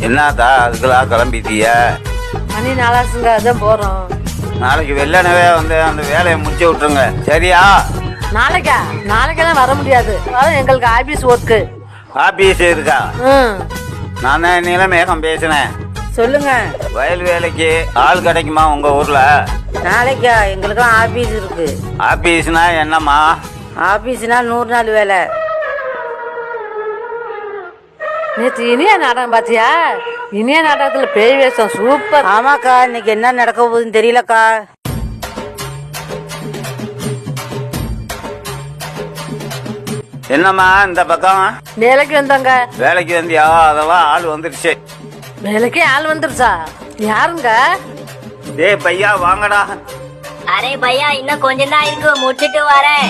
என்னக்கா அதுக்கெல்லாம் கிளம்பிட்டிய? மணி நாளாச்சுங்க, அதான் போறோம். நாளைக்கு வெள்ளனவே வந்து அந்த வேலையை முடிச்சு விட்டுருங்க, சரியா? நாளைக்கெல்லாம் வர முடியாது, எங்களுக்கு ஆபீஸ் ஒர்க்கு. ஆபீஸ் இருக்கா? நான் தான் நிலமேகம் பேசுனேன். சொல்லுங்க. வயல் வேலைக்கு ஆள் கிடைக்குமா உங்க ஊர்ல? நாளைக்கா? எங்களுக்கும் ஆபீஸ் இருக்கு. ஆபீஸ்னா என்னம்மா? ஆபீஸ்னா 100 நாள் வேலை. நேற்று இனியா நாடகம் பாத்தியா? இனியா நாடகத்துல பேய் வேஷம் சூப்பர். ஆமாக்கா, இன்னைக்கு என்ன நடக்க போகுதுன்னு தெரியலக்கா. என்னம்மா இந்த பக்கம்? வேலைக்கு வந்தாங்க. வேலைக்கு வந்தியா? அதெல்லாம் ஆள் வந்துடுச்சு. வேலைக்கே ஆள் வந்துருச்சா? யாருங்க? டேய் பையா வாங்கடா. அரே பையா, இன்னும் கொஞ்சம் தான் இருக்கு, முடிச்சிட்டு வரேன்.